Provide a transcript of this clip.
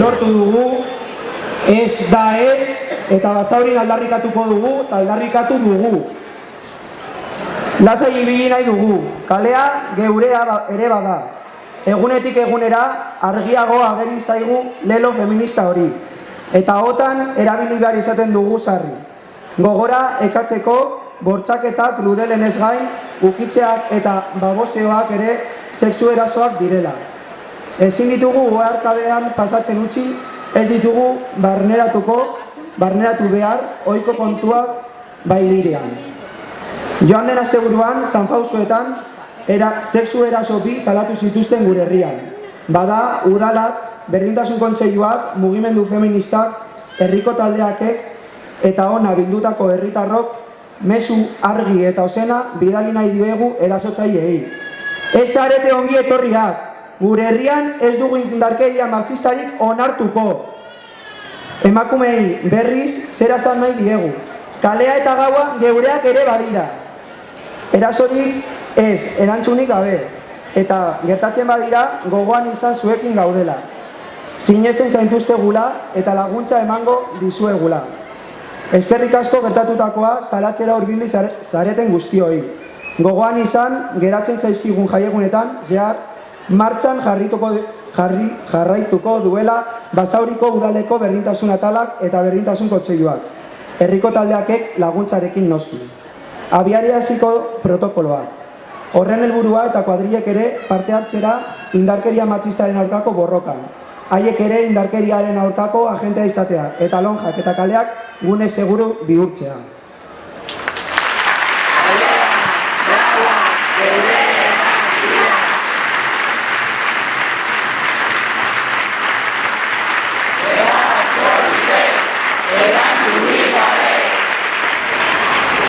lortu dugu, ez da ez, eta Basaurin aldarrikatuko dugu, eta aldarrikatu dugu. Lasai ibili nahi dugu, kalea geurea ere bada. Egunetik egunera argiago ageri zaigu lelo feminista hori, eta hotan erabili behar izaten dugu sarri. Gogora ekatzeko bortxaketak ludelenez gain, ukitzeak eta baboseoak ere sexu erasoak direla. Ezin ditugu oharkabean pasatzen utzi, ez ditugu barneratu behar ohiko kontuak bailirean. Joan den asteburuan, San Faustuetan, sexu eraso bi salatu zituzten gure herrian. Bada, udalak, berdintasun kontseiluak, mugimendu feministak, herriko taldeakek eta ona bildutako herritarrok mezu argi eta ozena bidali nahi diegu erasotzaileei. Ez zarete ongi etorriak, gure herrian ez dugu indarkeria martxistarik onartuko. Emakumei berriz zera esan nahi diegu. Kalea eta gaua geureak ere badira. Erasorik ez, erantzunik gabe. Eta gertatzen badira gogoan izan zuekin gaudela. Sinesten zaintuztegula eta laguntza emango dizuegula. Eskerrik asko gertatutakoa salatzera hurbildu zareten guztioi. Gogoan izan, geratzen zaizkigun jaiegunetan, zehar, martxan jarraituko duela Basauriko udaleko berdintasun atalak eta berdintasun kontseiluak. Herriko taldeakek laguntzarekin noski. Abiaraziko protokoloak. Horren helburua eta kuadrilek ere parte hartzera indarkeria matxistaren aurkako borrokan. Haiek ere indarkeriaren aurkako agentea izatea, eta lonjak eta kaleak gune seguru bihurtzea.